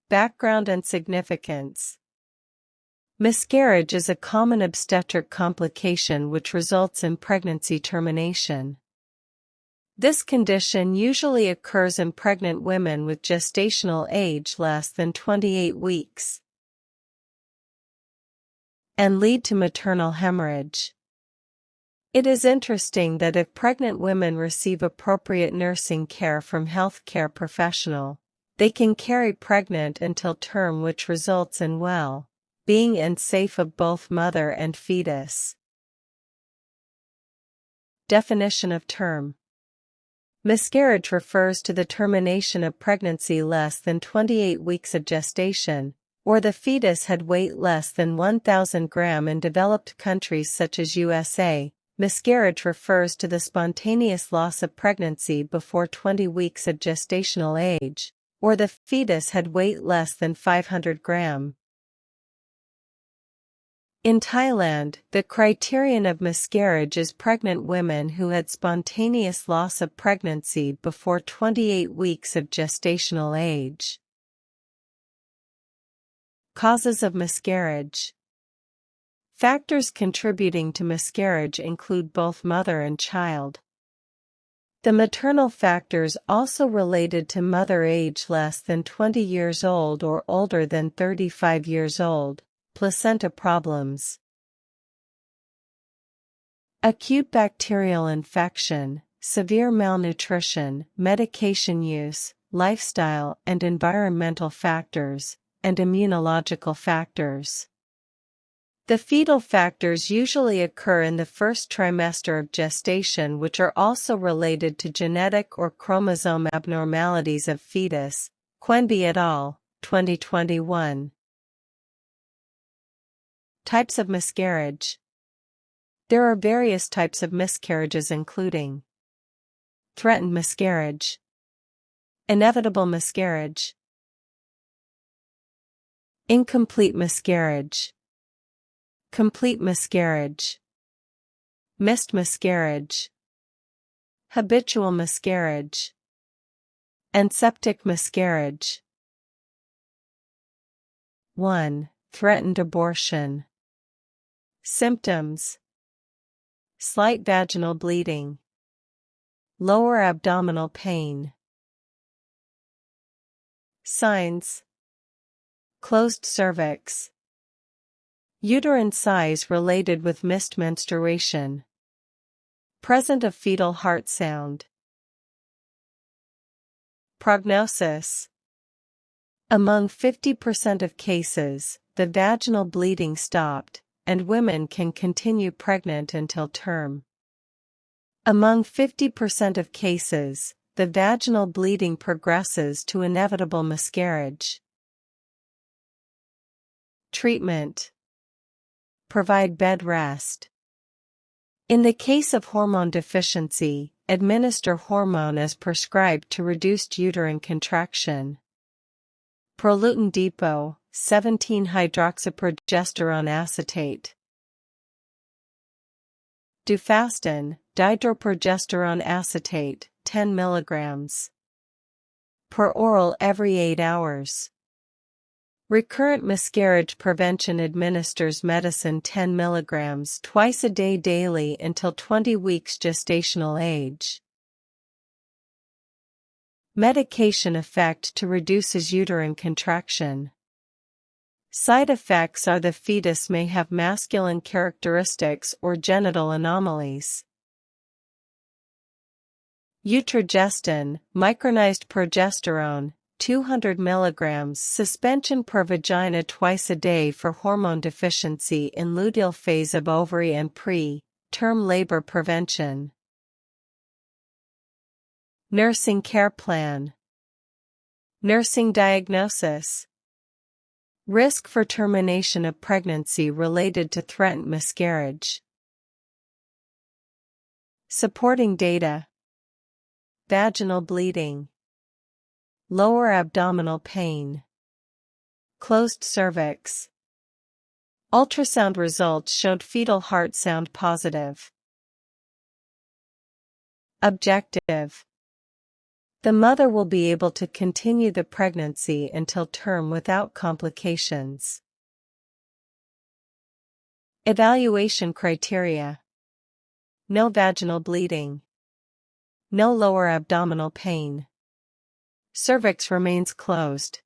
Background and significance. Miscarriage is a common obstetric complication which results in pregnancy termination. This condition usually occurs in pregnant women with gestational age less than 28 weeks and lead to maternal hemorrhage. It is interesting that if pregnant women receive appropriate nursing care from healthcare professional, they can carry pregnant until term, which results in well-being and safe of both mother and fetus. Definition of term. Miscarriage refers to the termination of pregnancy less than 28 weeks of gestation, or the fetus had weight less than 1,000 grams in developed countries such as USA. Miscarriage refers to the spontaneous loss of pregnancy before 20 weeks of gestational age, or the fetus had weight less than 500 grams. In Thailand, the criterion of miscarriage is pregnant women who had spontaneous loss of pregnancy before 28 weeks of gestational age. Causes of miscarriage. Factors contributing to miscarriage include both mother and child. The maternal factors also related to mother age less than 20 years old or older than 35 years old, placenta problems. Acute bacterial infection, severe malnutrition, medication use, lifestyle and environmental factors, and immunological factors. The fetal factors usually occur in the first trimester of gestation, which are also related to genetic or chromosome abnormalities of fetus. Quenby et al., 2021. Types of miscarriage. There are various types of miscarriages including threatened miscarriage, inevitable miscarriage, incomplete miscarriage, complete miscarriage, missed miscarriage, habitual miscarriage, and septic miscarriage. 1. Threatened abortion. Symptoms: slight vaginal bleeding, lower abdominal pain. Signs: closed cervix, uterine size related with missed menstruation, presence of fetal heart sound. Prognosis: among 50% of cases, the vaginal bleeding stopped, and women can continue pregnant until term. Among 50% of cases, the vaginal bleeding progresses to inevitable miscarriage. Treatment: provide bed rest. In the case of hormone deficiency, administer hormone as prescribed to reduce uterine contraction. Prolutin depot, 17-hydroxyprogesterone acetate. Dufastin, dihydroprogesterone acetate, 10 mg. Per oral every 8 hours. Recurrent miscarriage prevention administers medicine 10 mg twice a day daily until 20 weeks gestational age. Medication effect to reduces uterine contraction. Side effects are the fetus may have masculine characteristics or genital anomalies. Utrogestin, micronized progesterone, 200 mg suspension per vagina twice a day for hormone deficiency in luteal phase of ovary and pre-term labor prevention. Nursing care plan. Nursing diagnosis. Risk for termination of pregnancy related to threatened miscarriage. Supporting data. Vaginal bleeding, lower abdominal pain, closed cervix. Ultrasound results showed fetal heart sound positive. Objective: The mother will be able to continue the pregnancy until term without complications. Evaluation criteria: no vaginal bleeding, no lower abdominal pain, cervix remains closed,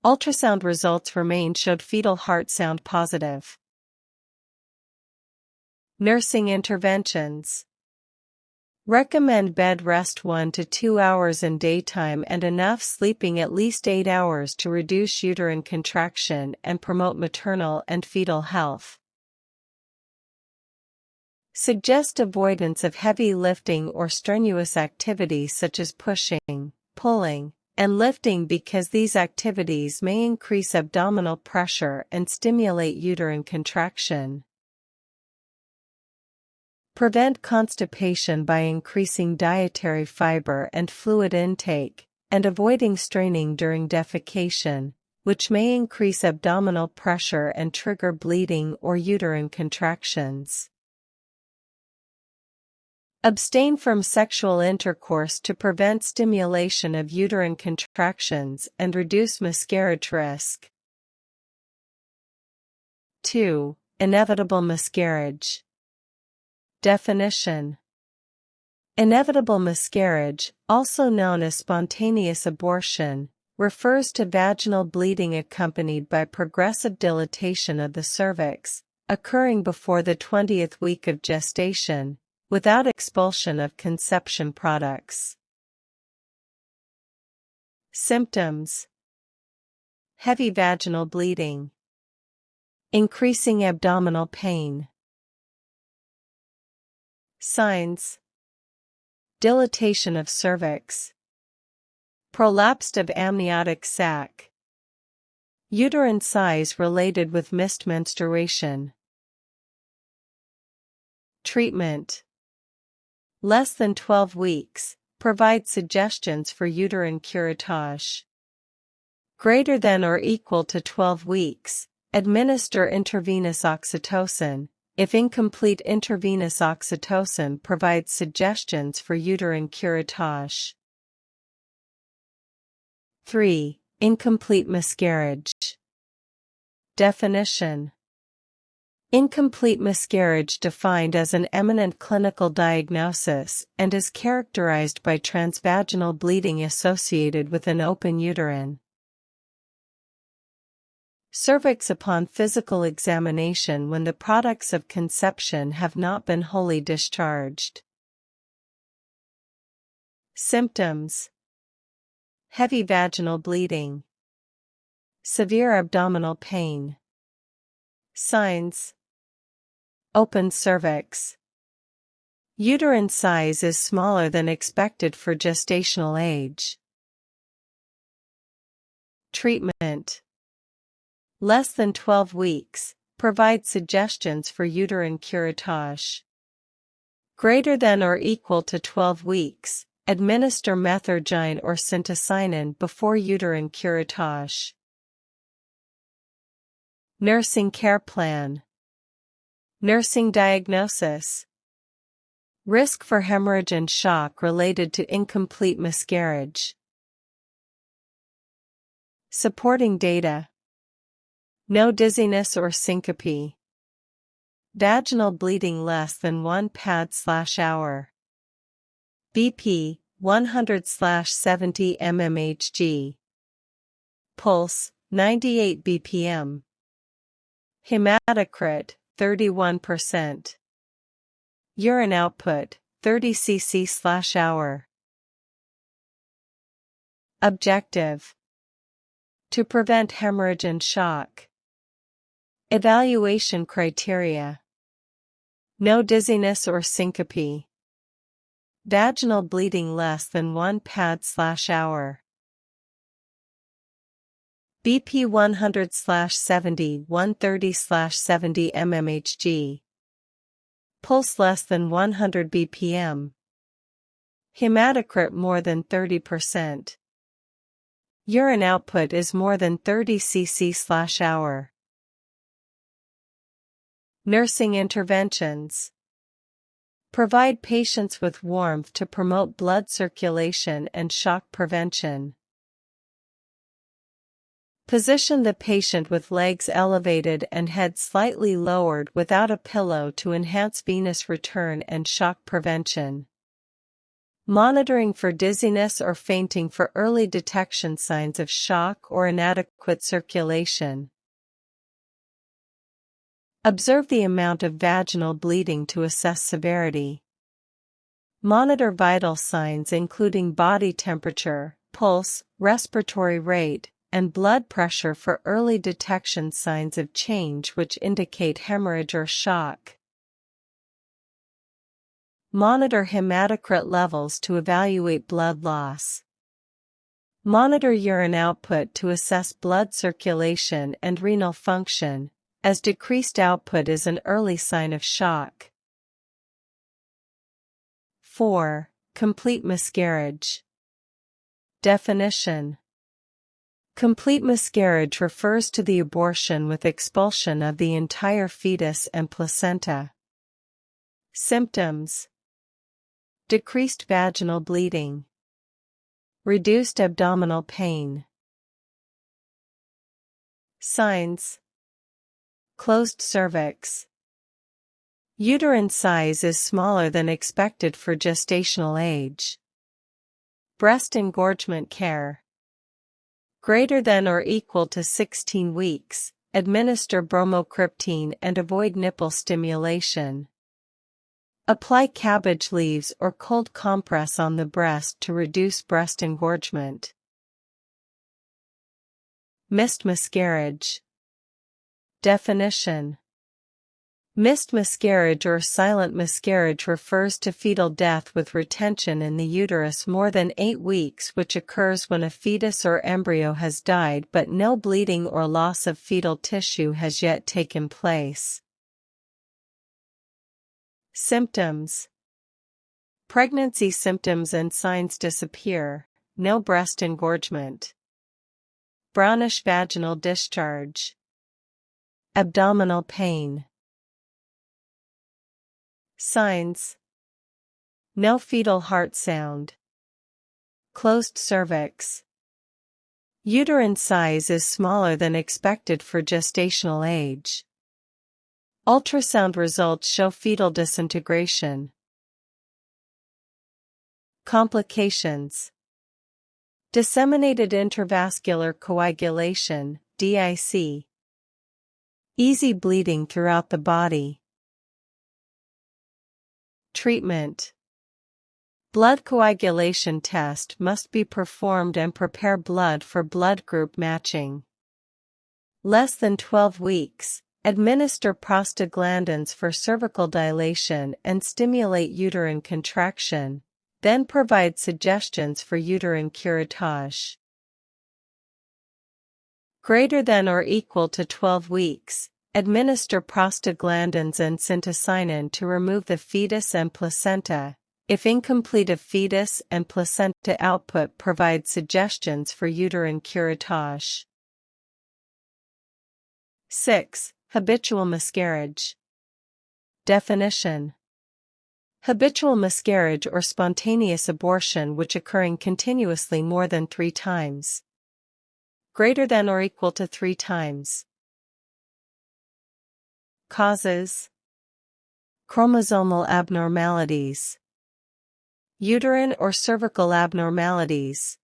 ultrasound results showed fetal heart sound positive. Nursing interventions: recommend bed rest 1 to 2 hours in daytime and enough sleeping at least 8 hours to reduce uterine contraction and promote maternal and fetal health. Suggest avoidance of heavy lifting or strenuous activities such as pushing, pulling, and lifting because these activities may increase abdominal pressure and stimulate uterine contraction. Prevent constipation by increasing dietary fiber and fluid intake, and avoiding straining during defecation, which may increase abdominal pressure and trigger bleeding or uterine contractions. Abstain from sexual intercourse to prevent stimulation of uterine contractions and reduce miscarriage risk. 2. Inevitable miscarriage. Definition: inevitable miscarriage, also known as spontaneous abortion, refers to vaginal bleeding accompanied by progressive dilatation of the cervix, occurring before the 20th week of gestation, without expulsion of conception products. Symptoms: heavy vaginal bleeding, increasing abdominal pain. Signs: dilatation of cervix, prolapse of amniotic sac, uterine size related with missed menstruation. Treatment: less than 12 weeks, provide suggestions for uterine curettage. Greater than or equal to 12 weeks, administer intravenous oxytocin. If incomplete, intravenous oxytocin provides suggestions for uterine curettage. 3. Incomplete miscarriage. Definition: incomplete miscarriage defined as an eminent clinical diagnosis and is characterized by transvaginal bleeding associated with an open uterine cervix upon physical examination when the products of conception have not been wholly discharged. Symptoms: heavy vaginal bleeding, severe abdominal pain. Signs: open cervix. Uterine size is smaller than expected for gestational age. Treatment: less than 12 weeks, provide suggestions for uterine curettage. Greater than or equal to 12 weeks, administer methergine or syntocinon before uterine curettage. Nursing care plan. Nursing diagnosis. Risk for hemorrhage and shock related to incomplete miscarriage. Supporting data. No dizziness or syncope. Vaginal bleeding less than 1 pad/hour. BP 100/70 mmHg. Pulse 98 bpm. Hematocrit 31%. Urine output 30 cc/hour. Objective: to prevent hemorrhage and shock. Evaluation criteria: no dizziness or syncope. Vaginal bleeding less than 1 pad/hour. BP 100/70 130/70 mmHg. Pulse less than 100 bpm. Hematocrit more than 30%. Urine output is more than 30 cc/hour. Nursing interventions. Provide patients with warmth to promote blood circulation and shock prevention. Position the patient with legs elevated and head slightly lowered without a pillow to enhance venous return and shock prevention. Monitoring for dizziness or fainting for early detection signs of shock or inadequate circulation. Observe the amount of vaginal bleeding to assess severity. Monitor vital signs including body temperature, pulse, respiratory rate, and blood pressure for early detection signs of change which indicate hemorrhage or shock. Monitor hematocrit levels to evaluate blood loss. Monitor urine output to assess blood circulation and renal function, as decreased output is an early sign of shock. 4. Complete miscarriage. Definition. Complete miscarriage refers to the abortion with expulsion of the entire fetus and placenta. Symptoms. Decreased vaginal bleeding. Reduced abdominal pain. Signs. Closed cervix. Uterine size is smaller than expected for gestational age. Breast engorgement care. Greater than or equal to 16 weeks, administer bromocriptine and avoid nipple stimulation. Apply cabbage leaves or cold compress on the breast to reduce breast engorgement. Missed miscarriage. Definition. Missed miscarriage or silent miscarriage refers to fetal death with retention in the uterus more than 8 weeks, which occurs when a fetus or embryo has died but no bleeding or loss of fetal tissue has yet taken place. Symptoms. Pregnancy symptoms and signs disappear, no breast engorgement. Brownish vaginal discharge. Abdominal pain. Signs. No fetal heart sound. Closed cervix. Uterine size is smaller than expected for gestational age. Ultrasound results show fetal disintegration. Complications. Disseminated intravascular coagulation, DIC. Easy bleeding throughout the body. Treatment. Blood coagulation test must be performed and prepare blood for blood group matching. Less than 12 weeks, administer prostaglandins for cervical dilation and stimulate uterine contraction, then provide suggestions for uterine curettage. Greater than or equal to 12 weeks, administer prostaglandins and syntocinon to remove the fetus and placenta. If incomplete of fetus and placenta output, provide suggestions for uterine curettage. 6. Habitual miscarriage. Definition. Habitual miscarriage or spontaneous abortion which occurring continuously more than 3 times. Greater than or equal to 3 times. Causes. Chromosomal abnormalities. Uterine or cervical abnormalities.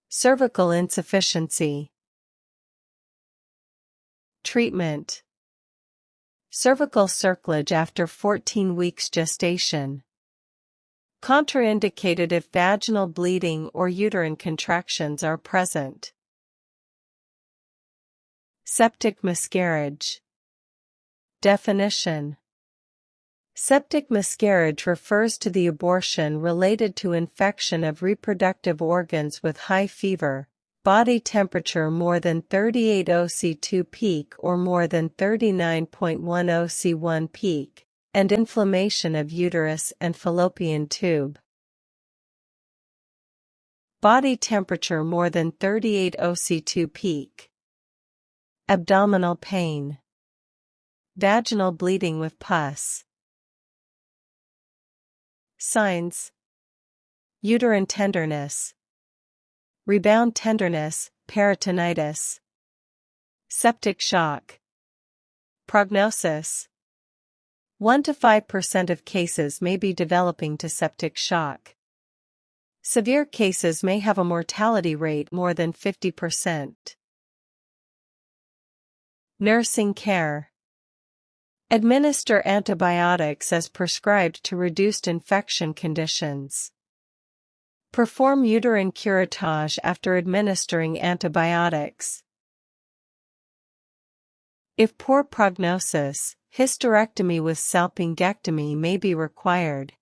Cervical insufficiency. Treatment. Cervical circlage after 14 weeks gestation. Contraindicated if vaginal bleeding or uterine contractions are present. Septic miscarriage. Definition. Septic miscarriage refers to the abortion related to infection of reproductive organs with high fever, body temperature more than 38 OC2 peak or more than 39.10 OC1 peak, and inflammation of uterus and fallopian tube. Body temperature more than 38 OC2 peak. Abdominal pain. Vaginal bleeding with pus. Signs: uterine tenderness, rebound tenderness, peritonitis, septic shock. Prognosis: 1 to 5% of cases may be developing to septic shock. Severe cases may have a mortality rate more than 50%. Nursing care. Administer antibiotics as prescribed to reduce infection conditions. Perform uterine curettage after administering antibiotics. If poor prognosis, hysterectomy with salpingectomy may be required.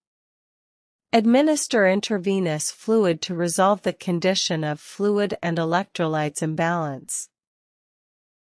Administer intravenous fluid to resolve the condition of fluid and electrolytes imbalance.